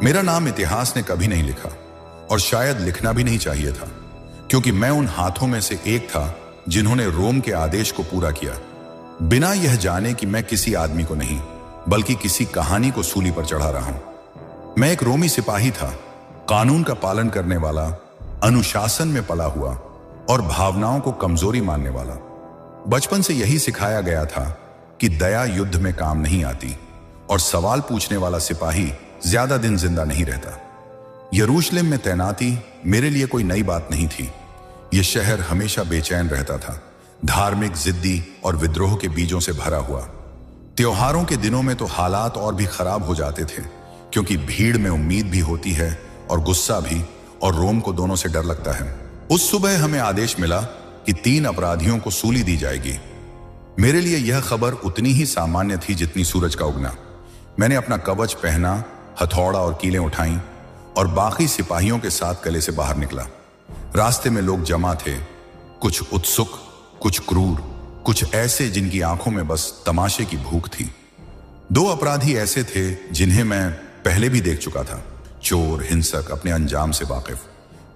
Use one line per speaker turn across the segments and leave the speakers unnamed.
मेरा नाम इतिहास ने कभी नहीं लिखा और शायद लिखना भी नहीं चाहिए था, क्योंकि मैं उन हाथों में से एक था जिन्होंने रोम के आदेश को पूरा किया, बिना यह जाने कि मैं किसी आदमी को नहीं बल्कि किसी कहानी को सूली पर चढ़ा रहा हूं। मैं एक रोमी सिपाही था, कानून का पालन करने वाला, अनुशासन में पला हुआ और भावनाओं को कमजोरी मानने वाला। बचपन से यही सिखाया गया था कि दया युद्ध में काम नहीं आती और सवाल पूछने वाला सिपाही ज्यादा दिन जिंदा नहीं रहता। यरूशलेम में तैनाती मेरे लिए कोई नई बात नहीं थी। यह शहर हमेशा बेचैन रहता था, धार्मिक, जिद्दी और विद्रोह के बीजों से भरा हुआ। त्योहारों के दिनों में तो हालात और भी खराब हो जाते थे, क्योंकि भीड़ में उम्मीद भी होती है और गुस्सा भी, और रोम को दोनों से डर लगता है। उस सुबह हमें आदेश मिला कि 3 अपराधियों को सूली दी जाएगी। मेरे लिए यह खबर उतनी ही सामान्य थी जितनी सूरज का उगना। मैंने अपना कवच पहना, हथौड़ा और कीलें उठाई और बाकी सिपाहियों के साथ किले से बाहर निकला। रास्ते में लोग जमा थे, कुछ उत्सुक, कुछ क्रूर, कुछ ऐसे जिनकी आंखों में बस तमाशे की भूख थी। 2 अपराधी ऐसे थे जिन्हें मैं पहले भी देख चुका था, चोर, हिंसक, अपने अंजाम से वाकिफ।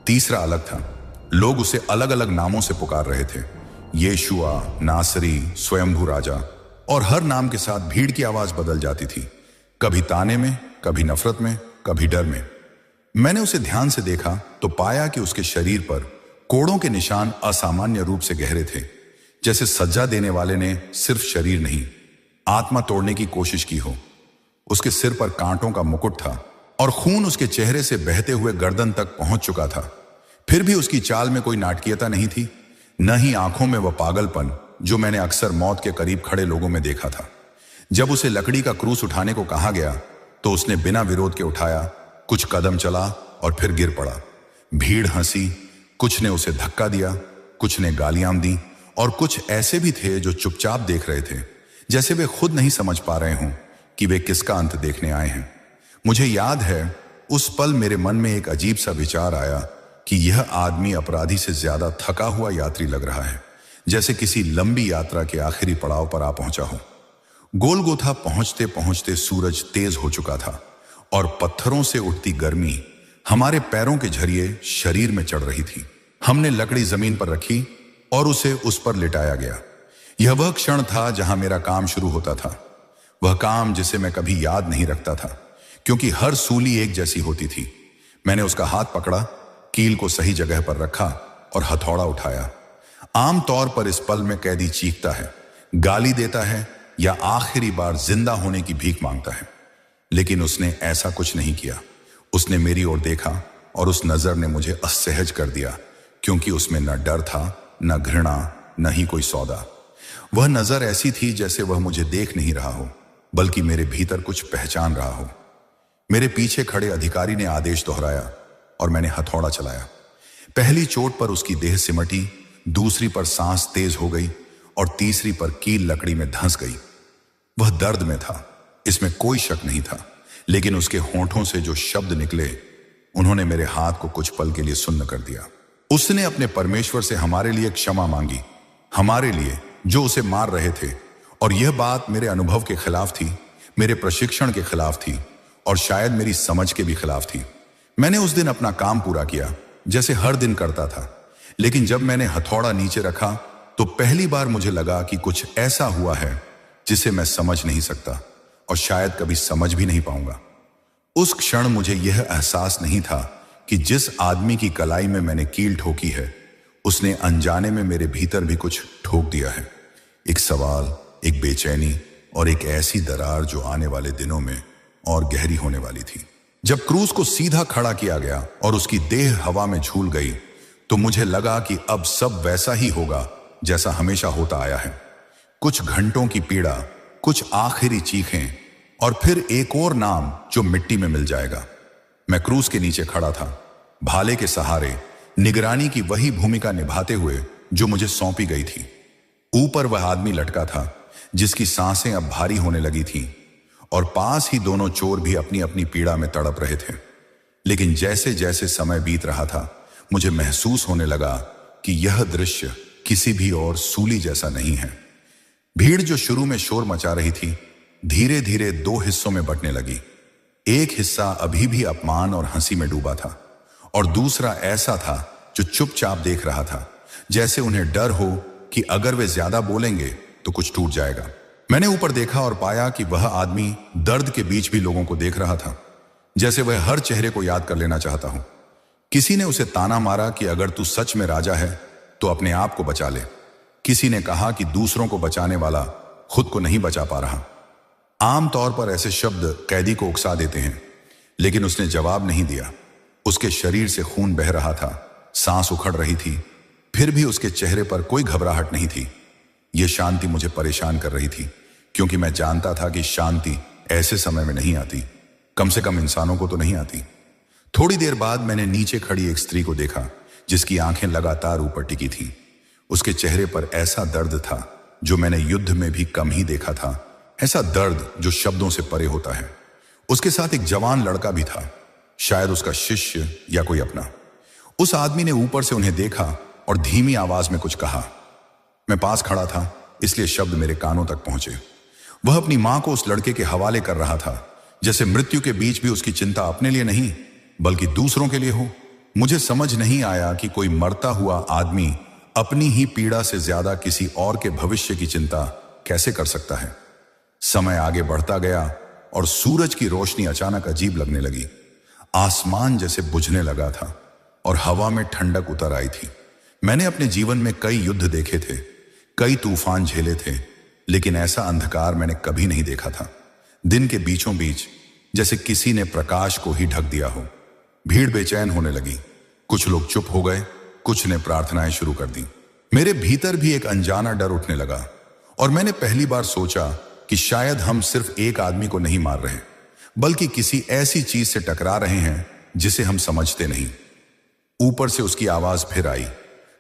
तीसरा अलग था। लोग उसे अलग अलग नामों से पुकार रहे थे, येशुआ, नासरी, स्वयंभू राजा, और हर नाम के साथ भीड़ की आवाज बदल जाती थी, कभी ताने में, कभी नफरत में, कभी डर में। मैंने उसे ध्यान से देखा तो पाया कि उसके शरीर पर कोड़ों के निशान असामान्य रूप से गहरे थे, जैसे सज्जा देने वाले ने सिर्फ शरीर नहीं, आत्मा तोड़ने की कोशिश की हो। उसके सिर पर कांटों का मुकुट था और खून उसके चेहरे से बहते हुए गर्दन तक पहुंच चुका था। फिर भी उसकी चाल में कोई नाटकीयता नहीं थी, न ही आंखों में वह पागलपन जो मैंने अक्सर मौत के करीब खड़े लोगों में देखा था। जब उसे लकड़ी का क्रूस उठाने को कहा गया तो उसने बिना विरोध के उठाया, कुछ कदम चला और फिर गिर पड़ा। भीड़ हंसी, कुछ ने उसे धक्का दिया, कुछ ने गालियां दी, और कुछ ऐसे भी थे जो चुपचाप देख रहे थे, जैसे वे खुद नहीं समझ पा रहे हों कि वे किसका अंत देखने आए हैं। मुझे याद है उस पल मेरे मन में एक अजीब सा विचार आया कि यह आदमी अपराधी से ज्यादा थका हुआ यात्री लग रहा है, जैसे किसी लंबी यात्रा के आखिरी पड़ाव पर आ पहुंचा हो। गोलगोथा पहुंचते पहुंचते सूरज तेज हो चुका था और पत्थरों से उठती गर्मी हमारे पैरों के जरिए शरीर में चढ़ रही थी। हमने लकड़ी जमीन पर रखी और उसे उस पर लिटाया गया। यह वह क्षण था जहां मेरा काम शुरू होता था, वह काम जिसे मैं कभी याद नहीं रखता था, क्योंकि हर सूली एक जैसी होती थी। मैंने उसका हाथ पकड़ा, कील को सही जगह पर रखा और हथौड़ा उठाया। आमतौर पर इस पल में कैदी चीखता है, गाली देता है या आखिरी बार जिंदा होने की भीख मांगता है, लेकिन उसने ऐसा कुछ नहीं किया। उसने मेरी ओर देखा और उस नजर ने मुझे असहज कर दिया, क्योंकि उसमें न डर था, न घृणा, न ही कोई सौदा। वह नजर ऐसी थी जैसे वह मुझे देख नहीं रहा हो, बल्कि मेरे भीतर कुछ पहचान रहा हो। मेरे पीछे खड़े अधिकारी ने आदेश दोहराया और मैंने हथौड़ा चलाया। पहली चोट पर उसकी देह सिमटी, दूसरी पर सांस तेज हो गई और तीसरी पर कील लकड़ी में धंस गई। वह दर्द में था, इसमें कोई शक नहीं था, लेकिन उसके होंठों से जो शब्द निकले उन्होंने मेरे हाथ को कुछ पल के लिए सुन्न कर दिया। उसने अपने परमेश्वर से हमारे लिए क्षमा मांगी, हमारे लिए जो उसे मार रहे थे, और यह बात मेरे अनुभव के खिलाफ थी, मेरे प्रशिक्षण के खिलाफ थी और शायद मेरी समझ के भी खिलाफ थी। मैंने उस दिन अपना काम पूरा किया जैसे हर दिन करता था, लेकिन जब मैंने हथौड़ा नीचे रखा तो पहली बार मुझे लगा कि कुछ ऐसा हुआ है जिसे मैं समझ नहीं सकता और शायद कभी समझ भी नहीं पाऊंगा। उस क्षण मुझे यह एहसास नहीं था कि जिस आदमी की कलाई में मैंने कील ठोकी है, उसने अनजाने में मेरे भीतर भी कुछ ठोक दिया है। एक सवाल, एक बेचैनी और एक ऐसी दरार जो आने वाले दिनों में और गहरी होने वाली थी। जब क्रूस को सीधा खड़ा किया गया और उसकी देह हवा में झूल गई तो मुझे लगा कि अब सब वैसा ही होगा जैसा हमेशा होता आया है। कुछ घंटों की पीड़ा, कुछ आखिरी चीखें और फिर एक और नाम जो मिट्टी में मिल जाएगा। मैं क्रूस के नीचे खड़ा था, भाले के सहारे, निगरानी की वही भूमिका निभाते हुए जो मुझे सौंपी गई थी। ऊपर वह आदमी लटका था जिसकी सांसें अब भारी होने लगी थीं, और पास ही दोनों चोर भी अपनी अपनी पीड़ा में तड़प रहे थे। लेकिन जैसे जैसे समय बीत रहा था, मुझे महसूस होने लगा कि यह दृश्य किसी भी और सूली जैसा नहीं है। भीड़ जो शुरू में शोर मचा रही थी, धीरे धीरे 2 हिस्सों में बंटने लगी। एक हिस्सा अभी भी अपमान और हंसी में डूबा था और दूसरा ऐसा था जो चुपचाप देख रहा था, जैसे उन्हें डर हो कि अगर वे ज्यादा बोलेंगे तो कुछ टूट जाएगा। मैंने ऊपर देखा और पाया कि वह आदमी दर्द के बीच भी लोगों को देख रहा था, जैसे वह हर चेहरे को याद कर लेना चाहता हो। किसी ने उसे ताना मारा कि अगर तू सच में राजा है तो अपने आप को बचा ले। किसी ने कहा कि दूसरों को बचाने वाला खुद को नहीं बचा पा रहा। आमतौर पर ऐसे शब्द कैदी को उकसा देते हैं, लेकिन उसने जवाब नहीं दिया। उसके शरीर से खून बह रहा था, सांस उखड़ रही थी, फिर भी उसके चेहरे पर कोई घबराहट नहीं थी। यह शांति मुझे परेशान कर रही थी, क्योंकि मैं जानता था कि शांति ऐसे समय में नहीं आती, कम से कम इंसानों को तो नहीं आती। थोड़ी देर बाद मैंने नीचे खड़ी एक स्त्री को देखा, जिसकी आंखें लगातार ऊपर टिकी थीं। उसके चेहरे पर ऐसा दर्द था जो मैंने युद्ध में भी कम ही देखा था, ऐसा दर्द जो शब्दों से परे होता है। उसके साथ एक जवान लड़का भी था, शायद उसका शिष्य या कोई अपना। उस आदमी ने ऊपर से उन्हें देखा और धीमी आवाज में कुछ कहा। मैं पास खड़ा था, इसलिए शब्द मेरे कानों तक पहुंचे। वह अपनी मां को उस लड़के के हवाले कर रहा था, जैसे मृत्यु के बीच भी उसकी चिंता अपने लिए नहीं बल्कि दूसरों के लिए हो। मुझे समझ नहीं आया कि कोई मरता हुआ आदमी अपनी ही पीड़ा से ज्यादा किसी और के भविष्य की चिंता कैसे कर सकता है। समय आगे बढ़ता गया और सूरज की रोशनी अचानक अजीब लगने लगी। आसमान जैसे बुझने लगा था और हवा में ठंडक उतर आई थी। मैंने अपने जीवन में कई युद्ध देखे थे, कई तूफान झेले थे, लेकिन ऐसा अंधकार मैंने कभी नहीं देखा था। दिन के बीचों बीच जैसे किसी ने प्रकाश को ही ढक दिया हो। भीड़ बेचैन होने लगी, कुछ लोग चुप हो गए, कुछ ने प्रार्थनाएं शुरू कर दी। मेरे भीतर भी एक अनजाना डर उठने लगा और मैंने पहली बार सोचा कि शायद हम सिर्फ एक आदमी को नहीं मार रहे, बल्कि किसी ऐसी चीज से टकरा रहे हैं जिसे हम समझते नहीं। ऊपर से उसकी आवाज फिर आई,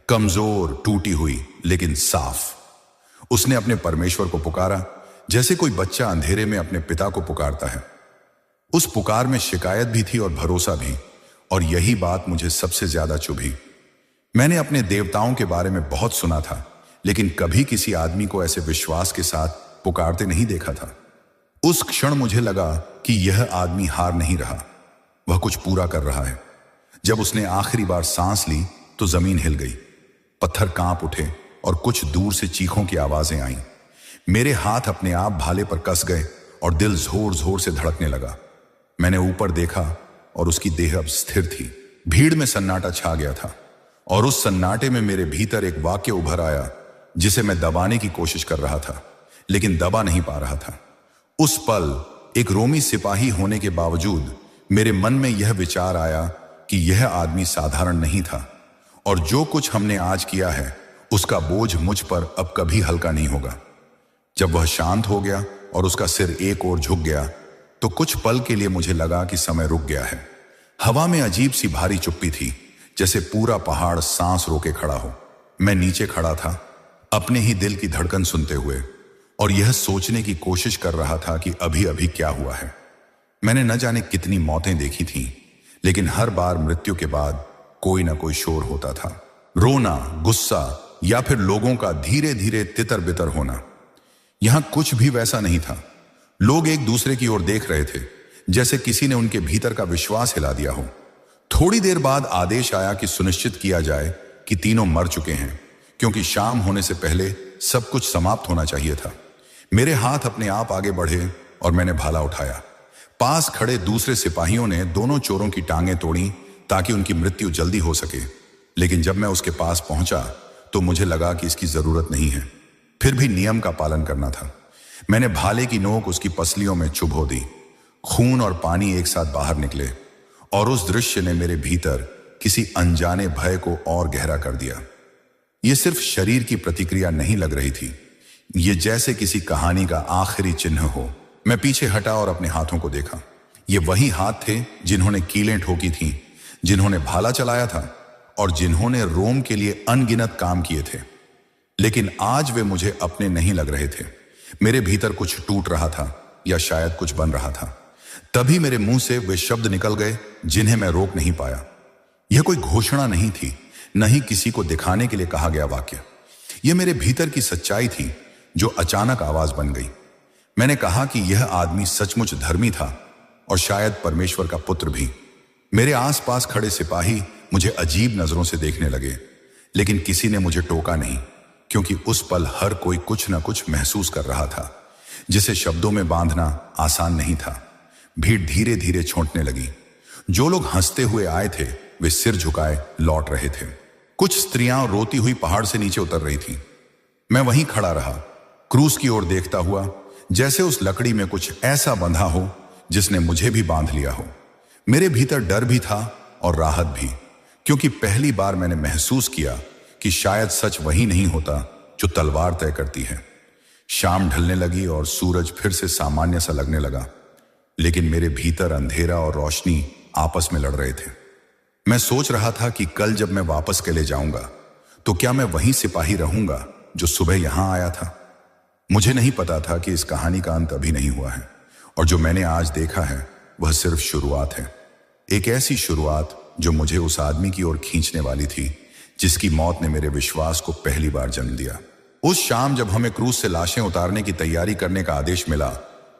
कमजोर, टूटी हुई, लेकिन साफ। उसने अपने परमेश्वर को पुकारा, जैसे कोई बच्चा अंधेरे में अपने पिता को पुकारता है। उस पुकार में शिकायत भी थी और भरोसा भी, और यही बात मुझे सबसे ज्यादा चुभी। मैंने अपने देवताओं के बारे में बहुत सुना था, लेकिन कभी किसी आदमी को ऐसे विश्वास के साथ पुकारते नहीं देखा था। उस क्षण मुझे लगा कि यह आदमी हार नहीं रहा, वह कुछ पूरा कर रहा है। जब उसने आखिरी बार सांस ली तो जमीन हिल गई, पत्थर कांप उठे और कुछ दूर से चीखों की आवाजें आईं। मेरे हाथ अपने आप भाले पर कस गए और दिल जोर जोर से धड़कने लगा। मैंने ऊपर देखा और उसकी देह अब स्थिर थी। भीड़ में सन्नाटा छा गया था और उस सन्नाटे में मेरे भीतर एक वाक्य उभर आया जिसे मैं दबाने की कोशिश कर रहा था, लेकिन दबा नहीं पा रहा था। उस पल एक रोमी सिपाही होने के बावजूद मेरे मन में यह विचार आया कि यह आदमी साधारण नहीं था और जो कुछ हमने आज किया है उसका बोझ मुझ पर अब कभी हल्का नहीं होगा। जब वह शांत हो गया और उसका सिर एक ओर झुक गया तो कुछ पल के लिए मुझे लगा कि समय रुक गया है। हवा में अजीब सी भारी चुप्पी थी, जैसे पूरा पहाड़ सांस रोके खड़ा हो। मैं नीचे खड़ा था, अपने ही दिल की धड़कन सुनते हुए, और यह सोचने की कोशिश कर रहा था कि अभी अभी क्या हुआ है। मैंने न जाने कितनी मौतें देखी थीं, लेकिन हर बार मृत्यु के बाद कोई ना कोई शोर होता था, रोना, गुस्सा या फिर लोगों का धीरे धीरे तितर बितर होना। यहां कुछ भी वैसा नहीं था। लोग एक दूसरे की ओर देख रहे थे, जैसे किसी ने उनके भीतर का विश्वास हिला दिया हो। थोड़ी देर बाद आदेश आया कि सुनिश्चित किया जाए कि तीनों मर चुके हैं, क्योंकि शाम होने से पहले सब कुछ समाप्त होना चाहिए था। मेरे हाथ अपने आप आगे बढ़े और मैंने भाला उठाया। पास खड़े दूसरे सिपाहियों ने दोनों चोरों की टांगें तोड़ी ताकि उनकी मृत्यु जल्दी हो सके, लेकिन जब मैं उसके पास पहुंचा तो मुझे लगा कि इसकी जरूरत नहीं है। फिर भी नियम का पालन करना था। मैंने भाले की नोक उसकी पसलियों में चुभो दी। खून और पानी एक साथ बाहर निकले और उस दृश्य ने मेरे भीतर किसी अनजाने भय को और गहरा कर दिया। यह सिर्फ शरीर की प्रतिक्रिया नहीं लग रही थी, यह जैसे किसी कहानी का आखिरी चिन्ह हो। मैं पीछे हटा और अपने हाथों को देखा। ये वही हाथ थे जिन्होंने कीलें ठोकी थीं, जिन्होंने भाला चलाया था और जिन्होंने रोम के लिए अनगिनत काम किए थे। लेकिन आज वे मुझे अपने नहीं लग रहे थे। मेरे भीतर कुछ टूट रहा था या शायद कुछ बन रहा था। तभी मेरे मुंह से वे शब्द निकल गए जिन्हें मैं रोक नहीं पाया। यह कोई घोषणा नहीं थी, न ही किसी को दिखाने के लिए कहा गया वाक्य। यह मेरे भीतर की सच्चाई थी जो अचानक आवाज बन गई। मैंने कहा कि यह आदमी सचमुच धर्मी था और शायद परमेश्वर का पुत्र भी। मेरे आसपास खड़े सिपाही मुझे अजीब नजरों से देखने लगे, लेकिन किसी ने मुझे टोका नहीं, क्योंकि उस पल हर कोई कुछ न कुछ महसूस कर रहा था, जिसे शब्दों में बांधना आसान नहीं था। भीड़ धीरे धीरे छूटने लगी। जो लोग हंसते हुए आए थे वे सिर झुकाए लौट रहे थे। कुछ स्त्रियां रोती हुई पहाड़ से नीचे उतर रही थीं। मैं वहीं खड़ा रहा, क्रूस की ओर देखता हुआ, जैसे उस लकड़ी में कुछ ऐसा बंधा हो जिसने मुझे भी बांध लिया हो। मेरे भीतर डर भी था और राहत भी, क्योंकि पहली बार मैंने महसूस किया कि शायद सच वही नहीं होता जो तलवार तय करती है। शाम ढलने लगी और सूरज फिर से सामान्य सा लगने लगा, लेकिन मेरे भीतर अंधेरा और रोशनी आपस में लड़ रहे थे। मैं सोच रहा था कि कल जब मैं वापस के लिए जाऊंगा तो क्या मैं वही सिपाही रहूंगा जो सुबह यहां आया था। मुझे नहीं पता था कि इस कहानी का अंत अभी नहीं हुआ है, और जो मैंने आज देखा है वह सिर्फ शुरुआत है। एक ऐसी शुरुआत जो मुझे उस आदमी की ओर खींचने वाली थी जिसकी मौत ने मेरे विश्वास को पहली बार जन्म दिया। उस शाम जब हमें क्रूज से लाशें उतारने की तैयारी करने का आदेश मिला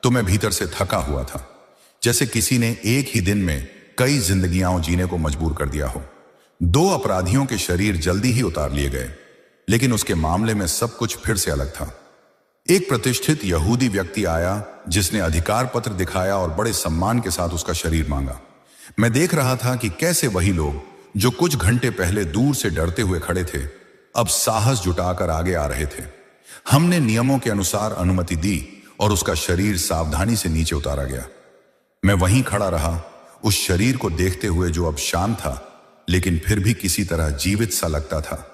तो मैं भीतर से थका हुआ था, जैसे किसी ने एक ही दिन में कई जिंदगियां जीने को मजबूर कर दिया हो। 2 अपराधियों के शरीर जल्दी ही उतार लिए गए, लेकिन उसके मामले में सब कुछ फिर से अलग था। एक प्रतिष्ठित यहूदी व्यक्ति आया जिसने अधिकार पत्र दिखाया और बड़े सम्मान के साथ उसका शरीर मांगा। मैं देख रहा था कि कैसे वही लोग जो कुछ घंटे पहले दूर से डरते हुए खड़े थे अब साहस जुटाकर आगे आ रहे थे। हमने नियमों के अनुसार अनुमति दी और उसका शरीर सावधानी से नीचे उतारा गया। मैं वहीं खड़ा रहा, उस शरीर को देखते हुए जो अब शांत था, लेकिन फिर भी किसी तरह जीवित सा लगता था,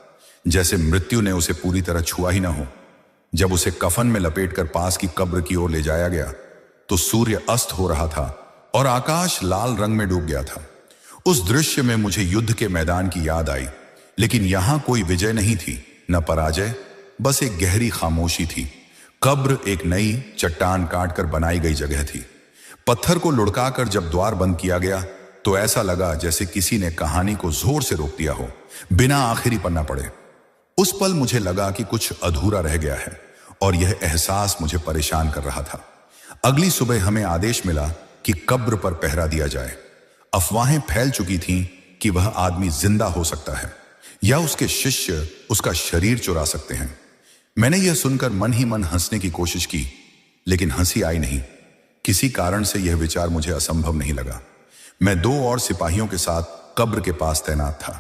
जैसे मृत्यु ने उसे पूरी तरह छुआ ही ना हो। जब उसे कफन में लपेटकर पास की कब्र की ओर ले जाया गया तो सूर्य अस्त हो रहा था और आकाश लाल रंग में डूब गया था। उस दृश्य में मुझे युद्ध के मैदान की याद आई, लेकिन यहां कोई विजय नहीं थी, न पराजय, बस एक गहरी खामोशी थी। कब्र एक नई चट्टान काटकर बनाई गई जगह थी। पत्थर को लुढ़काकर जब द्वार बंद किया गया तो ऐसा लगा जैसे किसी ने कहानी को जोर से रोक दिया हो, बिना आखिरी पन्ना पड़े। उस पल मुझे लगा कि कुछ अधूरा रह गया है, और यह एहसास मुझे परेशान कर रहा था। अगली सुबह हमें आदेश मिला कि कब्र पर पहरा दिया जाए। अफवाहें फैल चुकी थीं कि वह आदमी जिंदा हो सकता है या उसके शिष्य उसका शरीर चुरा सकते हैं। मैंने यह सुनकर मन ही मन हंसने की कोशिश की, लेकिन हंसी आई नहीं। किसी कारण से यह विचार मुझे असंभव नहीं लगा। मैं 2 और सिपाहियों के साथ कब्र के पास तैनात था।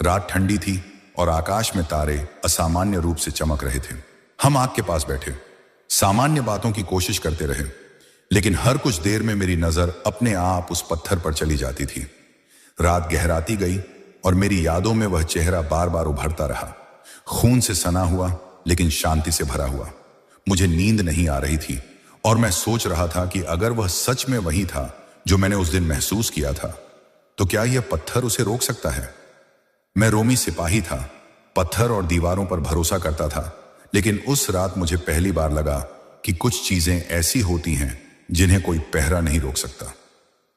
रात ठंडी थी और आकाश में तारे असामान्य रूप से चमक रहे थे। हम आग के पास बैठे सामान्य बातों की कोशिश करते रहे, लेकिन हर कुछ देर में मेरी नजर अपने आप उस पत्थर पर चली जाती थी। रात गहराती गई और मेरी यादों में वह चेहरा बार बार उभरता रहा, खून से सना हुआ लेकिन शांति से भरा हुआ। मुझे नींद नहीं आ रही थी और मैं सोच रहा था कि अगर वह सच में वही था जो मैंने उस दिन महसूस किया था, तो क्या यह पत्थर उसे रोक सकता है। मैं रोमी सिपाही था, पत्थर और दीवारों पर भरोसा करता था, लेकिन उस रात मुझे पहली बार लगा कि कुछ चीजें ऐसी होती हैं जिन्हें कोई पहरा नहीं रोक सकता।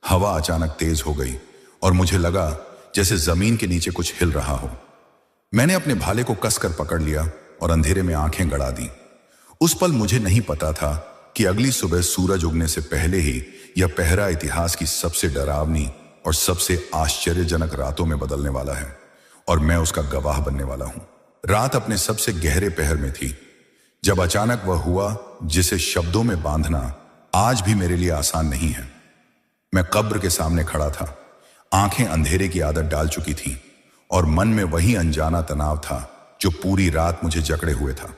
हवा अचानक तेज हो गई और मुझे लगा जैसे जमीन के नीचे कुछ हिल रहा हो। मैंने अपने भाले को कसकर पकड़ लिया और अंधेरे में आंखें गड़ा दी। उस पल मुझे नहीं पता था कि अगली सुबह सूरज उगने से पहले ही यह पहरा इतिहास की सबसे डरावनी और सबसे आश्चर्यजनक रातों में बदलने वाला है, और मैं उसका गवाह बनने वाला हूं। रात अपने सबसे गहरे पहर में थी जब अचानक वह हुआ जिसे शब्दों में बांधना आज भी मेरे लिए आसान नहीं है। मैं कब्र के सामने खड़ा था, आंखें अंधेरे की आदत डाल चुकी थीं और मन में वही अनजाना तनाव था जो पूरी रात मुझे जकड़े हुए था।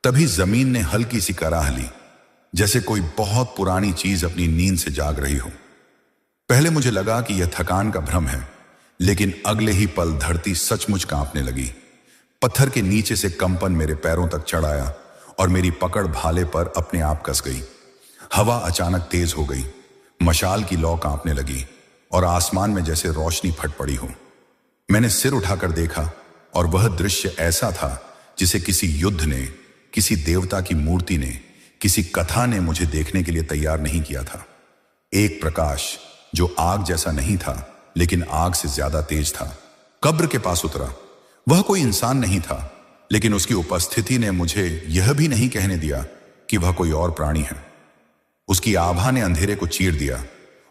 तभी जमीन ने हल्की सी कराह ली, जैसे कोई बहुत पुरानी चीज अपनी नींद से जाग रही हो। पहले मुझे लगा कि यह थकान का भ्रम है, लेकिन अगले ही पल धरती सचमुच कांपने लगी। पत्थर के नीचे से कंपन मेरे पैरों तक चढ़ आया और मेरी पकड़ भाले पर अपने आप कस गई। हवा अचानक तेज हो गई, मशाल की लौ कांपने लगी और आसमान में जैसे रोशनी फट पड़ी हो। मैंने सिर उठाकर देखा और वह दृश्य ऐसा था जिसे किसी युद्ध ने, किसी देवता की मूर्ति ने, किसी कथा ने मुझे देखने के लिए तैयार नहीं किया था। एक प्रकाश जो आग जैसा नहीं था लेकिन आग से ज्यादा तेज था, कब्र के पास उतरा। वह कोई इंसान नहीं था, लेकिन उसकी उपस्थिति ने मुझे यह भी नहीं कहने दिया कि वह कोई और प्राणी है। उसकी आभा ने अंधेरे को चीर दिया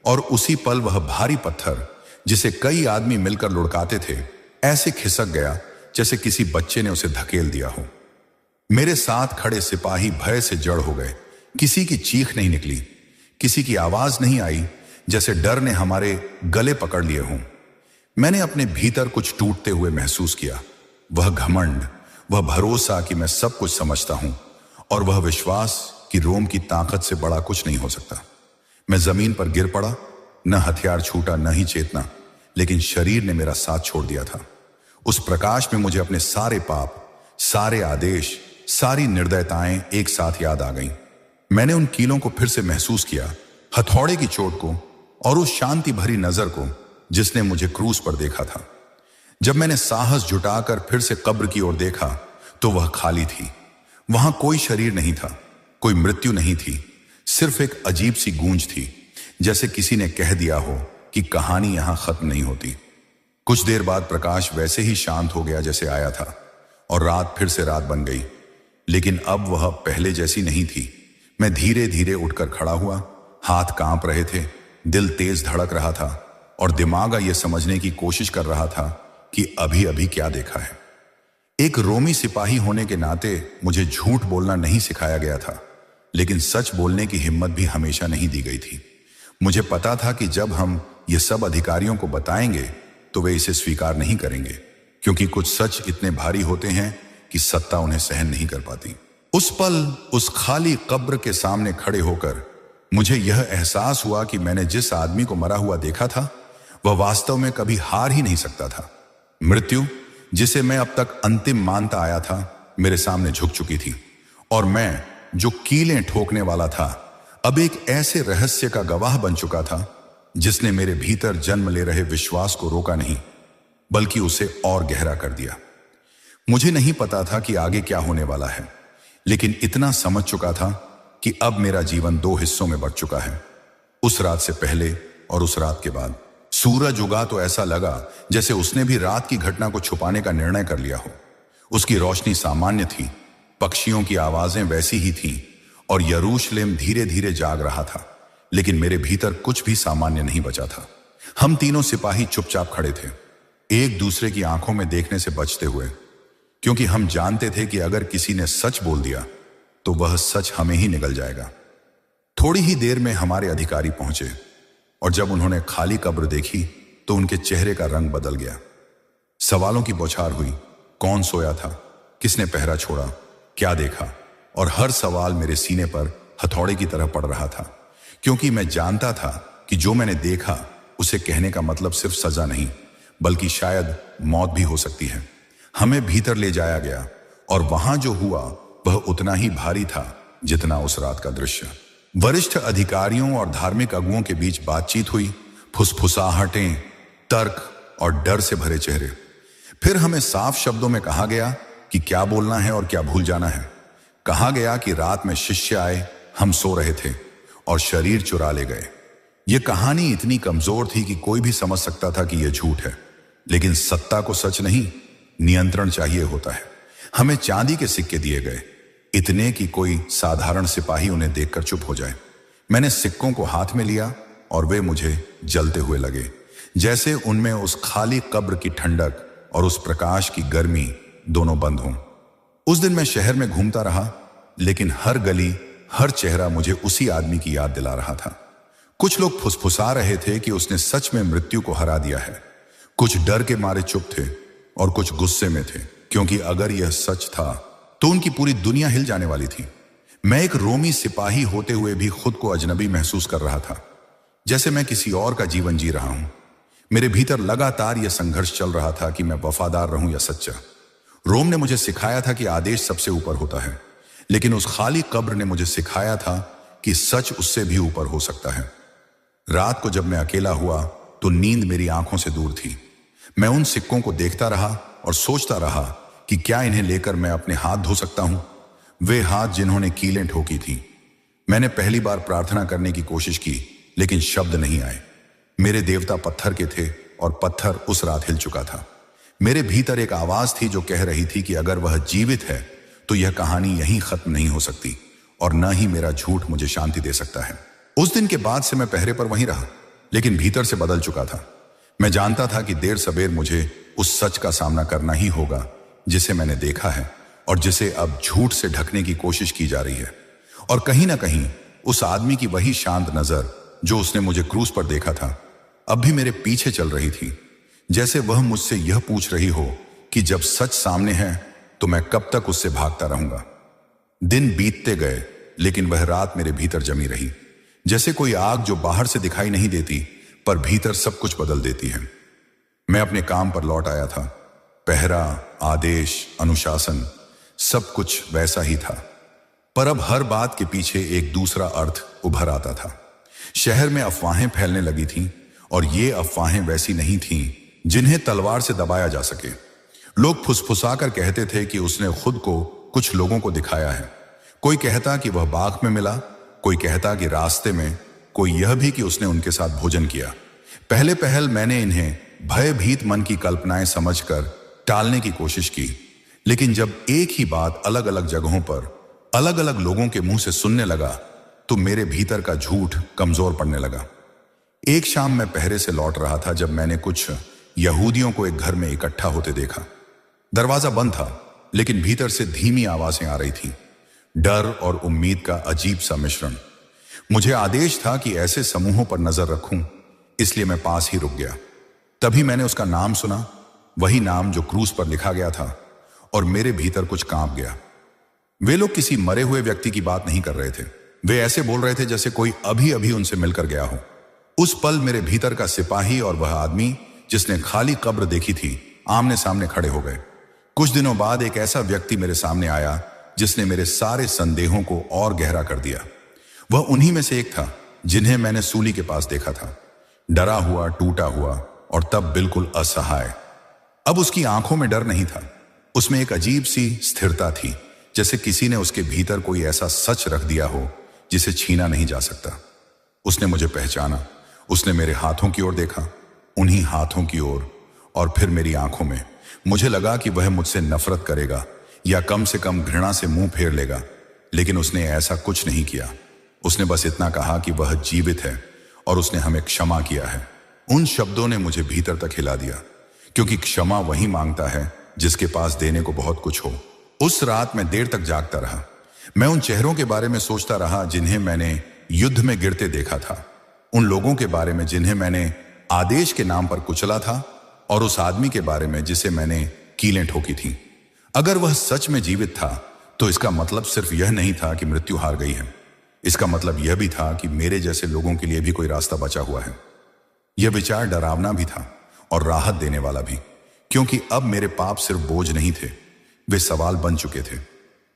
और उसी पल वह भारी पत्थर जिसे कई आदमी मिलकर लुढ़काते थे ऐसे खिसक गया जैसे किसी बच्चे ने उसे धकेल दिया हो। मेरे साथ खड़े सिपाही भय से जड़ हो गए। किसी की चीख नहीं निकली, किसी की आवाज नहीं आई, जैसे डर ने हमारे गले पकड़ लिए हों। मैंने अपने भीतर कुछ टूटते हुए महसूस किया। वह घमंड, वह भरोसा कि मैं सब कुछ समझता हूं, और वह विश्वास कि रोम की ताकत से बड़ा कुछ नहीं हो सकता। मैं जमीन पर गिर पड़ा, न हथियार छूटा, न ही चेतना, लेकिन शरीर ने मेरा साथ छोड़ दिया था। उस प्रकाश में मुझे अपने सारे पाप, सारे आदेश, सारी निर्दयताएं एक साथ याद आ गईं। मैंने उन कीलों को फिर से महसूस किया, हथौड़े की चोट को और उस शांति भरी नजर को जिसने मुझे क्रूस पर देखा था। जब मैंने साहस जुटाकर फिर से कब्र की ओर देखा तो वह खाली थी। वहां कोई शरीर नहीं था, कोई मृत्यु नहीं थी, सिर्फ एक अजीब सी गूंज थी, जैसे किसी ने कह दिया हो कि कहानी यहां खत्म नहीं होती। कुछ देर बाद प्रकाश वैसे ही शांत हो गया जैसे आया था, और रात फिर से रात बन गई, लेकिन अब वह पहले जैसी नहीं थी। मैं धीरे धीरे उठकर खड़ा हुआ, हाथ कांप रहे थे, दिल तेज धड़क रहा था, और दिमाग यह समझने की कोशिश कर रहा था कि अभी अभी क्या देखा है। एक रोमी सिपाही होने के नाते मुझे झूठ बोलना नहीं सिखाया गया था, लेकिन सच बोलने की हिम्मत भी हमेशा नहीं दी गई थी। मुझे पता था कि जब हम ये सब अधिकारियों को बताएंगे तो वे इसे स्वीकार नहीं करेंगे, क्योंकि कुछ सच इतने भारी होते हैं कि सत्ता उन्हें सहन नहीं कर पाती। उस पल उस खाली कब्र के सामने खड़े होकर मुझे यह एहसास हुआ कि मैंने जिस आदमी को मरा हुआ देखा था वह वास्तव में कभी हार ही नहीं सकता था। मृत्यु, जिसे मैं अब तक अंतिम मानता आया था, मेरे सामने झुक चुकी थी, और मैं जो कीलें ठोकने वाला था अब एक ऐसे रहस्य का गवाह बन चुका था जिसने मेरे भीतर जन्म ले रहे विश्वास को रोका नहीं, बल्कि उसे और गहरा कर दिया। मुझे नहीं पता था कि आगे क्या होने वाला है, लेकिन इतना समझ चुका था कि अब मेरा जीवन दो हिस्सों में बंट चुका है, उस रात से पहले और उस रात के बाद। सूरज उगा तो ऐसा लगा जैसे उसने भी रात की घटना को छुपाने का निर्णय कर लिया हो। उसकी रोशनी सामान्य थी, पक्षियों की आवाजें वैसी ही थीं, और यरूशलेम धीरे धीरे जाग रहा था, लेकिन मेरे भीतर कुछ भी सामान्य नहीं बचा था। हम तीनों सिपाही चुपचाप खड़े थे, एक दूसरे की आंखों में देखने से बचते हुए, क्योंकि हम जानते थे कि अगर किसी ने सच बोल दिया तो वह सच हमें ही निगल जाएगा। थोड़ी ही देर में हमारे अधिकारी पहुंचे, और जब उन्होंने खाली कब्र देखी तो उनके चेहरे का रंग बदल गया। सवालों की बौछार हुई, कौन सोया था, किसने पहरा छोड़ा, क्या देखा, और हर सवाल मेरे सीने पर हथौड़े की तरह पड़ रहा था, क्योंकि मैं जानता था कि जो मैंने देखा उसे कहने का मतलब सिर्फ सजा नहीं, बल्कि शायद मौत भी हो सकती है। हमें भीतर ले जाया गया, और वहां जो हुआ वह उतना ही भारी था जितना उस रात का दृश्य। वरिष्ठ अधिकारियों और धार्मिक अगुओं के बीच बातचीत हुई, फुसफुसाहटें, तर्क और डर से भरे चेहरे। फिर हमें साफ शब्दों में कहा गया कि क्या बोलना है और क्या भूल जाना है। कहा गया कि रात में शिष्य आए, हम सो रहे थे, और शरीर चुरा ले गए। यह कहानी इतनी कमजोर थी कि कोई भी समझ सकता था कि यह झूठ है, लेकिन सत्ता को सच नहीं, नियंत्रण चाहिए होता है। हमें चांदी के सिक्के दिए गए, इतने कि कोई साधारण सिपाही उन्हें देखकर चुप हो जाए। मैंने सिक्कों को हाथ में लिया, और वे मुझे जलते हुए लगे, जैसे उनमें उस खाली कब्र की ठंडक और उस प्रकाश की गर्मी दोनों बंद हों। उस दिन मैं शहर में घूमता रहा, लेकिन हर गली, हर चेहरा मुझे उसी आदमी की याद दिला रहा था। कुछ लोग फुसफुसा रहे थे कि उसने सच में मृत्यु को हरा दिया है, कुछ डर के मारे चुप थे, और कुछ गुस्से में थे, क्योंकि अगर यह सच था तो उनकी पूरी दुनिया हिल जाने वाली थी। मैं एक रोमी सिपाही होते हुए भी खुद को अजनबी महसूस कर रहा था, जैसे मैं किसी और का जीवन जी रहा हूं। मेरे भीतर लगातार यह संघर्ष चल रहा था कि मैं वफादार रहूं या सच्चा। रोम ने मुझे सिखाया था कि आदेश सबसे ऊपर होता है, लेकिन उस खाली कब्र ने मुझे सिखाया था कि सच उससे भी ऊपर हो सकता है। रात को जब मैं अकेला हुआ तो नींद मेरी आंखों से दूर थी। मैं उन सिक्कों को देखता रहा और सोचता रहा कि क्या इन्हें लेकर मैं अपने हाथ धो सकता हूं, वे हाथ जिन्होंने कीलें ठोकी थी। मैंने पहली बार प्रार्थना करने की कोशिश की, लेकिन शब्द नहीं आए। मेरे देवता पत्थर के थे, और पत्थर उस रात हिल चुका था। मेरे भीतर एक आवाज थी जो कह रही थी कि अगर वह जीवित है तो यह कहानी यहीं खत्म नहीं हो सकती, और न ही मेरा झूठ मुझे शांति दे सकता है। उस दिन के बाद से मैं पहरे पर वहीं रहा, लेकिन भीतर से बदल चुका था। मैं जानता था कि देर सबेर मुझे उस सच का सामना करना ही होगा जिसे मैंने देखा है और जिसे अब झूठ से ढकने की कोशिश की जा रही है। और कहीं ना कहीं उस आदमी की वही शांत नजर जो उसने मुझे क्रूज पर देखा था अब भी मेरे पीछे चल रही थी, जैसे वह मुझसे यह पूछ रही हो कि जब सच सामने है तो मैं कब तक उससे भागता रहूंगा। दिन बीतते गए लेकिन वह रात मेरे भीतर जमी रही, जैसे कोई आग जो बाहर से दिखाई नहीं देती पर भीतर सब कुछ बदल देती है। मैं अपने काम पर लौट आया था। पहरा, आदेश, अनुशासन सब कुछ वैसा ही था, पर अब हर बात के पीछे एक दूसरा अर्थ उभर आता था। शहर में अफवाहें फैलने लगी थीं और ये अफवाहें वैसी नहीं थीं जिन्हें तलवार से दबाया जा सके। लोग फुसफुसाकर कहते थे कि उसने खुद को कुछ लोगों को दिखाया है। कोई कहता कि वह बाग में मिला, कोई कहता कि रास्ते में, कोई यह भी कि उसने उनके साथ भोजन किया। पहले पहल मैंने इन्हें भयभीत मन की कल्पनाएं समझकर टालने की कोशिश की, लेकिन जब एक ही बात अलग अलग जगहों पर अलग अलग लोगों के मुंह से सुनने लगा तो मेरे भीतर का झूठ कमजोर पड़ने लगा। एक शाम मैं पहरे से लौट रहा था जब मैंने कुछ यहूदियों को एक घर में इकट्ठा होते देखा। दरवाजा बंद था लेकिन भीतर से धीमी आवाजें आ रही थी, डर और उम्मीद का अजीब सा मिश्रण। मुझे आदेश था कि ऐसे समूहों पर नजर रखूं, इसलिए मैं पास ही रुक गया। तभी मैंने उसका नाम सुना, वही नाम जो क्रूज पर लिखा गया था, और मेरे भीतर कुछ कांप गया। वे लोग किसी मरे हुए व्यक्ति की बात नहीं कर रहे थे। वे ऐसे बोल रहे थे जैसे कोई अभी अभी उनसे मिलकर गया हो। उस पल मेरे भीतर का सिपाही और वह आदमी जिसने खाली कब्र देखी थी आमने सामने खड़े हो गए। कुछ दिनों बाद एक ऐसा व्यक्ति मेरे सामने आया जिसने मेरे सारे संदेहों को और गहरा कर दिया। वह उन्हीं में से एक था जिन्हें मैंने सूली के पास देखा था, डरा हुआ, टूटा हुआ और तब बिल्कुल असहाय। अब उसकी आंखों में डर नहीं था, उसमें एक अजीब सी स्थिरता थी, जैसे किसी ने उसके भीतर कोई ऐसा सच रख दिया हो जिसे छीना नहीं जा सकता। उसने मुझे पहचाना, उसने मेरे हाथों की ओर देखा, उन्हीं हाथों की ओर, और फिर मेरी आंखों में। मुझे लगा कि वह मुझसे नफरत करेगा या कम से कम घृणा से मुंह फेर लेगा, लेकिन उसने ऐसा कुछ नहीं किया। उसने बस इतना कहा कि वह जीवित है और उसने हमें क्षमा किया है। उन शब्दों ने मुझे भीतर तक हिला दिया, क्योंकि क्षमा वही मांगता है जिसके पास देने को बहुत कुछ हो। उस रात मैं देर तक जागता रहा। मैं उन चेहरों के बारे में सोचता रहा जिन्हें मैंने युद्ध में गिरते देखा था, उन लोगों के बारे में जिन्हें मैंने आदेश के नाम पर कुचला था, और उस आदमी के बारे में जिसे मैंने कीलें ठोकी थीं। अगर वह सच में जीवित था तो इसका मतलब सिर्फ यह नहीं था कि मृत्यु हार गई है, इसका मतलब यह भी था कि मेरे जैसे लोगों के लिए भी कोई रास्ता बचा हुआ है। यह विचार डरावना भी था और राहत देने वाला भी, क्योंकि अब मेरे पाप सिर्फ बोझ नहीं थे, वे सवाल बन चुके थे।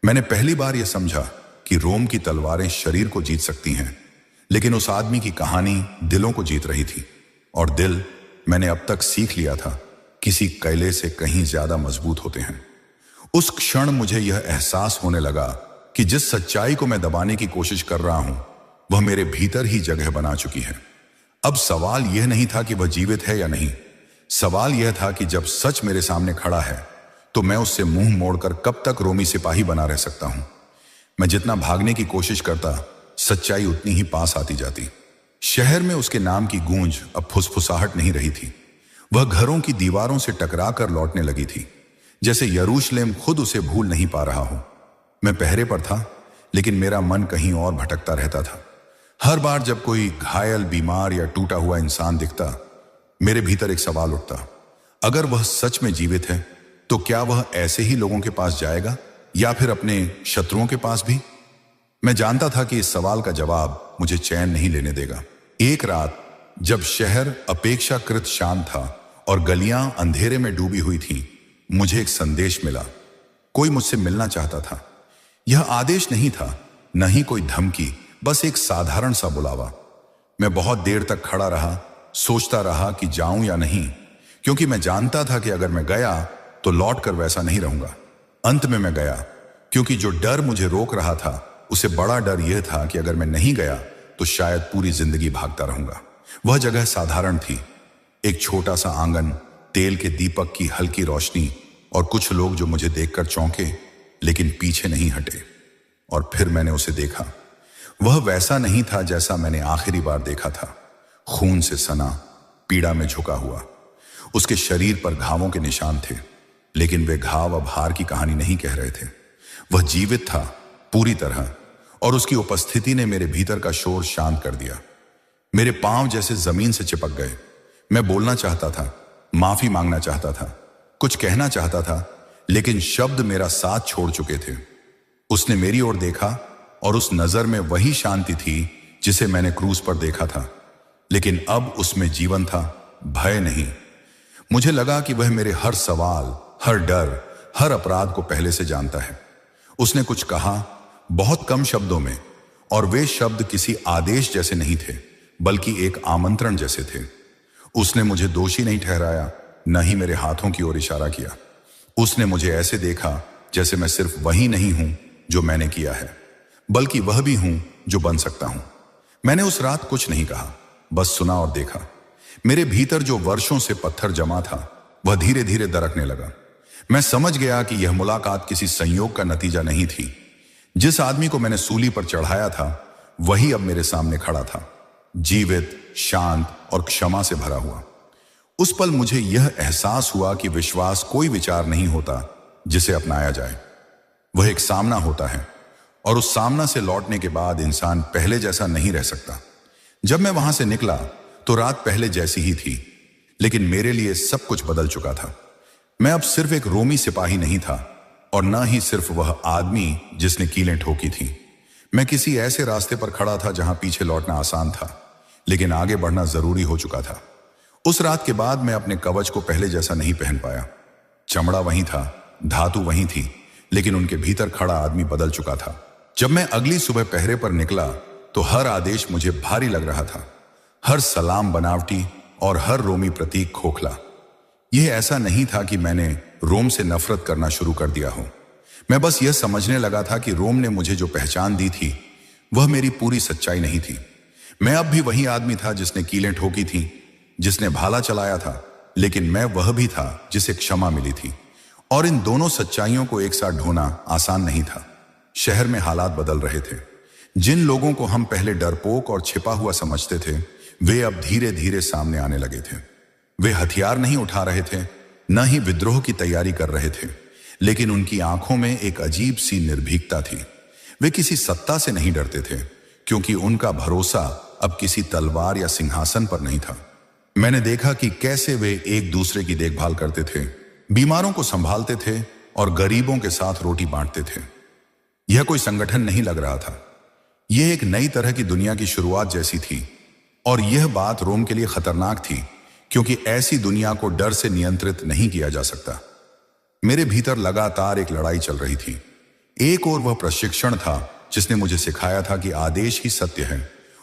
मैंने पहली बार यह समझा कि रोम की तलवारें शरीर को जीत सकती हैं, लेकिन उस आदमी की कहानी दिलों को जीत रही थी, और दिल, मैंने अब तक सीख लिया था, किसी कैले से कहीं ज्यादा मजबूत होते हैं। उस क्षण मुझे यह एहसास होने लगा कि जिस सच्चाई को मैं दबाने की कोशिश कर रहा हूं वह मेरे भीतर ही जगह बना चुकी है। अब सवाल यह नहीं था कि वह जीवित है या नहीं, सवाल यह था कि जब सच मेरे सामने खड़ा है तो मैं उससे मुंह मोड़कर कब तक रोमी सिपाही बना रह सकता हूं। मैं जितना भागने की कोशिश करता, सच्चाई उतनी ही पास आती जाती। शहर में उसके नाम की गूंज अब फुसफुसाहट नहीं रही थी, वह घरों की दीवारों से टकरा कर लौटने लगी थी, जैसे यरूशलेम खुद उसे भूल नहीं पा रहा हो। मैं पहरे पर था, लेकिन मेरा मन कहीं और भटकता रहता था। हर बार जब कोई घायल, बीमार या टूटा हुआ इंसान दिखता, मेरे भीतर एक सवाल उठता, अगर वह सच में जीवित है तो क्या वह ऐसे ही लोगों के पास जाएगा या फिर अपने शत्रुओं के पास भी? मैं जानता था कि इस सवाल का जवाब मुझे चैन नहीं लेने देगा। एक रात जब शहर अपेक्षाकृत शांत था और गलियां अंधेरे में डूबी हुई थीं, मुझे एक संदेश मिला। कोई मुझसे मिलना चाहता था। यह आदेश नहीं था, न ही कोई धमकी, बस एक साधारण सा बुलावा। मैं बहुत देर तक खड़ा रहा, सोचता रहा कि जाऊं या नहीं, क्योंकि मैं जानता था कि अगर मैं गया तो लौटकर वैसा नहीं रहूंगा। अंत में मैं गया, क्योंकि जो डर मुझे रोक रहा था उसे बड़ा डर यह था कि अगर मैं नहीं गया तो शायद पूरी जिंदगी भागता रहूंगा। वह जगह साधारण थी, एक छोटा सा आंगन, तेल के दीपक की हल्की रोशनी और कुछ लोग जो मुझे देखकर चौंके लेकिन पीछे नहीं हटे। और फिर मैंने उसे देखा। वह वैसा नहीं था जैसा मैंने आखिरी बार देखा था। खून से सना, पीड़ा में झुका हुआ। उसके शरीर पर घावों के निशान थे, लेकिन वे घाव अब हार की कहानी नहीं कह रहे थे। वह जीवित था पूरी तरह, और उसकी उपस्थिति ने मेरे भीतर का शोर शांत कर दिया। मेरे पांव जैसे जमीन से चिपक गए। मैं बोलना चाहता था, माफी मांगना चाहता था, कुछ कहना चाहता था, लेकिन शब्द मेरा साथ छोड़ चुके थे। उसने मेरी ओर देखा और उस नजर में वही शांति थी जिसे मैंने क्रूज पर देखा था, लेकिन अब उसमें जीवन था, भय नहीं। मुझे लगा कि वह मेरे हर सवाल, हर डर, हर अपराध को पहले से जानता है। उसने कुछ कहा, बहुत कम शब्दों में, और वे शब्द किसी आदेश जैसे नहीं थे, बल्कि एक आमंत्रण जैसे थे। उसने मुझे दोषी नहीं ठहराया, न ही मेरे हाथों की ओर इशारा किया। उसने मुझे ऐसे देखा जैसे मैं सिर्फ वही नहीं हूं जो मैंने किया है, बल्कि वह भी हूं जो बन सकता हूं। मैंने उस रात कुछ नहीं कहा, बस सुना और देखा। मेरे भीतर जो वर्षों से पत्थर जमा था, वह धीरे धीरे दरकने लगा। मैं समझ गया कि यह मुलाकात किसी संयोग का नतीजा नहीं थी। जिस आदमी को मैंने सूली पर चढ़ाया था, वही अब मेरे सामने खड़ा था, जीवित, शांत और क्षमा से भरा हुआ। उस पल मुझे यह एहसास हुआ कि विश्वास कोई विचार नहीं होता जिसे अपनाया जाए। वह एक सामना होता है, और उस सामना से लौटने के बाद इंसान पहले जैसा नहीं रह सकता। जब मैं वहां से निकला तो रात पहले जैसी ही थी, लेकिन मेरे लिए सब कुछ बदल चुका था। मैं अब सिर्फ एक रोमी सिपाही नहीं था, और न ही सिर्फ वह आदमी जिसने कीलें ठोकी थी। मैं किसी ऐसे रास्ते पर खड़ा था जहां पीछे लौटना आसान था, लेकिन आगे बढ़ना जरूरी हो चुका था। उस रात के बाद मैं अपने कवच को पहले जैसा नहीं पहन पाया। चमड़ा वही था, धातु वही थी, लेकिन उनके भीतर खड़ा आदमी बदल चुका था। जब मैं अगली सुबह पहरे पर निकला तो हर आदेश मुझे भारी लग रहा था, हर सलाम बनावटी और हर रोमी प्रतीक खोखला। यह ऐसा नहीं था कि मैंने रोम से नफरत करना शुरू कर दिया हो। मैं बस यह समझने लगा था कि रोम ने मुझे जो पहचान दी थी, वह मेरी पूरी सच्चाई नहीं थी। मैं अब भी वही आदमी था जिसने कीलें ठोकी थी, जिसने भाला चलाया था, लेकिन मैं वह भी था जिसे क्षमा मिली थी। और इन दोनों सच्चाइयों को एक साथ ढोना आसान नहीं था। शहर में हालात बदल रहे थे। जिन लोगों को हम पहले डरपोक और छिपा हुआ समझते थे, वे अब धीरे धीरे सामने आने लगे थे। वे हथियार नहीं उठा रहे थे, न ही विद्रोह की तैयारी कर रहे थे, लेकिन उनकी आंखों में एक अजीब सी निर्भीकता थी। वे किसी सत्ता से नहीं डरते थे, क्योंकि उनका भरोसा अब किसी तलवार या सिंहासन पर नहीं था। मैंने देखा कि कैसे वे एक दूसरे की देखभाल करते थे, बीमारों को संभालते थे और गरीबों के साथ रोटी बांटते थे। यह कोई संगठन नहीं लग रहा था, यह एक नई तरह की दुनिया की शुरुआत जैसी थी। और यह बात रोम के लिए खतरनाक थी, क्योंकि ऐसी दुनिया को डर से नियंत्रित नहीं किया जा सकता। मेरे भीतर लगातार एक लड़ाई चल रही थी। एक ओर वह प्रशिक्षण था जिसने मुझे सिखाया था कि आदेश ही सत्य है,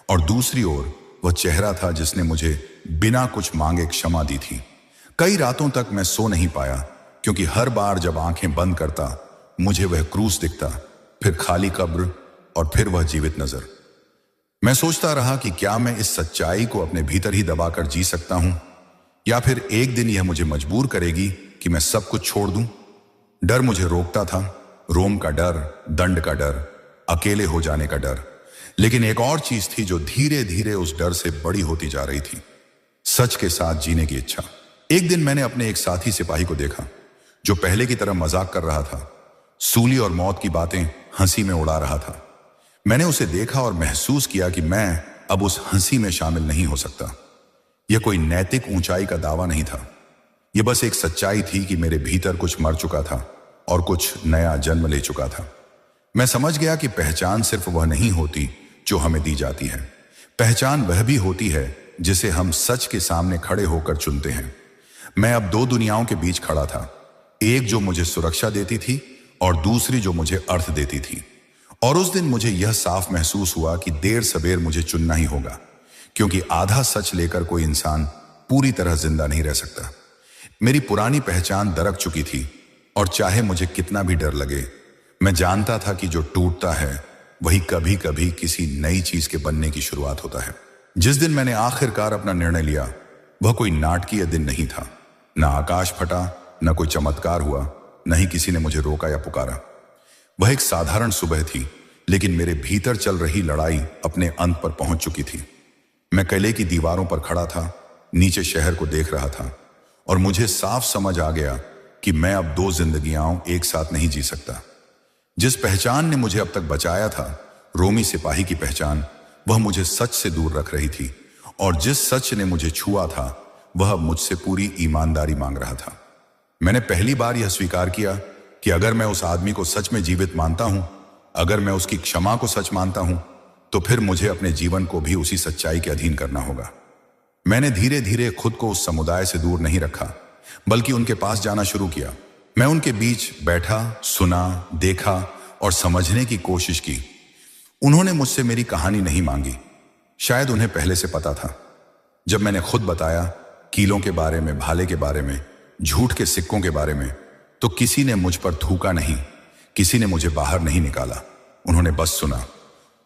और दूसरी ओर वह चेहरा था जिसने मुझे बिना कुछ मांगे क्षमा दी थी। कई रातों तक मैं सो नहीं पाया, क्योंकि हर बार जब आंखें बंद करता मुझे वह क्रूस दिखता, फिर खाली कब्र और फिर वह जीवित नजर। मैं सोचता रहा कि क्या मैं इस सच्चाई को अपने भीतर ही दबाकर जी सकता हूं, या फिर एक दिन यह मुझे मजबूर करेगी कि मैं सब कुछ छोड़ दूं। डर मुझे रोकता था, रोम का डर, दंड का डर, अकेले हो जाने का डर। लेकिन एक और चीज थी जो धीरे धीरे उस डर से बड़ी होती जा रही थी, सच के साथ जीने की इच्छा। एक दिन मैंने अपने एक साथी सिपाही को देखा जो पहले की तरह मजाक कर रहा था, सूली और मौत की बातें हंसी में उड़ा रहा था। मैंने उसे देखा और महसूस किया कि मैं अब उस हंसी में शामिल नहीं हो सकता। यह कोई नैतिक ऊंचाई का दावा नहीं था, यह बस एक सच्चाई थी कि मेरे भीतर कुछ मर चुका था और कुछ नया जन्म ले चुका था। मैं समझ गया कि पहचान सिर्फ वह नहीं होती जो हमें दी जाती है, पहचान वह भी होती है जिसे हम सच के सामने खड़े होकर चुनते हैं। मैं अब दो दुनियाओं के बीच खड़ा था, एक जो मुझे सुरक्षा देती थी और दूसरी जो मुझे अर्थ देती थी। और उस दिन मुझे यह साफ महसूस हुआ कि देर सबेर मुझे चुनना ही होगा, क्योंकि आधा सच लेकर कोई इंसान पूरी तरह जिंदा नहीं रह सकता। मेरी पुरानी पहचान दरक चुकी थी, और चाहे मुझे कितना भी डर लगे, मैं जानता था कि जो टूटता है वही कभी कभी किसी नई चीज के बनने की शुरुआत होता है। जिस दिन मैंने आखिरकार अपना निर्णय लिया, वह कोई नाटकीय दिन नहीं था। न आकाश फटा, न कोई चमत्कार हुआ, न ही किसी ने मुझे रोका या पुकारा। वह एक साधारण सुबह थी, लेकिन मेरे भीतर चल रही लड़ाई अपने अंत पर पहुंच चुकी थी। मैं किले की दीवारों पर खड़ा था, नीचे शहर को देख रहा था और मुझे साफ समझ आ गया कि मैं अब दो जिंदगियां एक साथ नहीं जी सकता। जिस पहचान ने मुझे अब तक बचाया था, रोमी सिपाही की पहचान, वह मुझे सच से दूर रख रही थी, और जिस सच ने मुझे छुआ था वह अब मुझसे पूरी ईमानदारी मांग रहा था। मैंने पहली बार यह स्वीकार किया कि अगर मैं उस आदमी को सच में जीवित मानता हूं, अगर मैं उसकी क्षमा को सच मानता हूं, तो फिर मुझे अपने जीवन को भी उसी सच्चाई के अधीन करना होगा। मैंने धीरे धीरे खुद को उस समुदाय से दूर नहीं रखा, बल्कि उनके पास जाना शुरू किया। मैं उनके बीच बैठा, सुना, देखा और समझने की कोशिश की। उन्होंने मुझसे मेरी कहानी नहीं मांगी, शायद उन्हें पहले से पता था। जब मैंने खुद बताया, कीलों के बारे में, भाले के बारे में, झूठ के सिक्कों के बारे में, तो किसी ने मुझ पर थूका नहीं, किसी ने मुझे बाहर नहीं निकाला। उन्होंने बस सुना,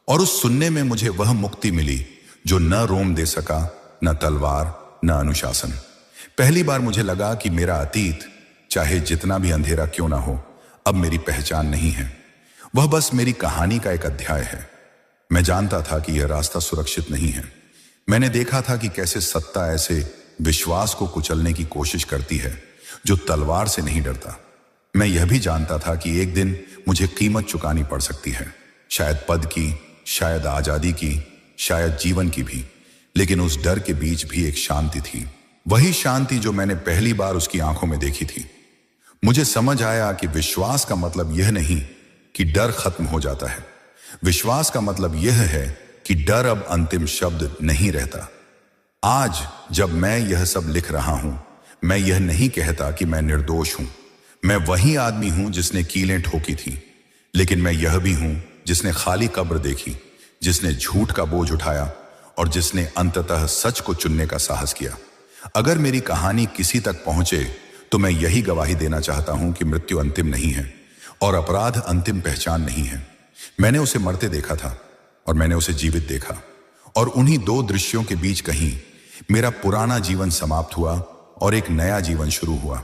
और उस सुनने में मुझे वह मुक्ति मिली जो न रोम दे सका, न तलवार, न अनुशासन। पहली बार मुझे लगा कि मेरा अतीत, चाहे जितना भी अंधेरा क्यों ना हो, अब मेरी पहचान नहीं है। वह बस मेरी कहानी का एक अध्याय है। मैं जानता था कि यह रास्ता सुरक्षित नहीं है। मैंने देखा था कि कैसे सत्ता ऐसे विश्वास को कुचलने की कोशिश करती है जो तलवार से नहीं डरता। मैं यह भी जानता था कि एक दिन मुझे कीमत चुकानी पड़ सकती है, शायद पद की, शायद आजादी की, शायद जीवन की भी। लेकिन उस डर के बीच भी एक शांति थी, वही शांति जो मैंने पहली बार उसकी आंखों में देखी थी। मुझे समझ आया कि विश्वास का मतलब यह नहीं कि डर खत्म हो जाता है। विश्वास का मतलब यह है कि डर अब अंतिम शब्द नहीं रहता। आज जब मैं यह सब लिख रहा हूं, मैं यह नहीं कहता कि मैं निर्दोष हूं। मैं वही आदमी हूं जिसने कीलें ठोकी थी, लेकिन मैं यह भी हूं जिसने खाली कब्र देखी, जिसने झूठ का बोझ उठाया और जिसने अंततः सच को चुनने का साहस किया। अगर मेरी कहानी किसी तक पहुंचे तो मैं यही गवाही देना चाहता हूं कि मृत्यु अंतिम नहीं है और अपराध अंतिम पहचान नहीं है। मैंने उसे मरते देखा था और मैंने उसे जीवित देखा, और उन्हीं दो दृश्यों के बीच कहीं मेरा पुराना जीवन समाप्त हुआ और एक नया जीवन शुरू हुआ।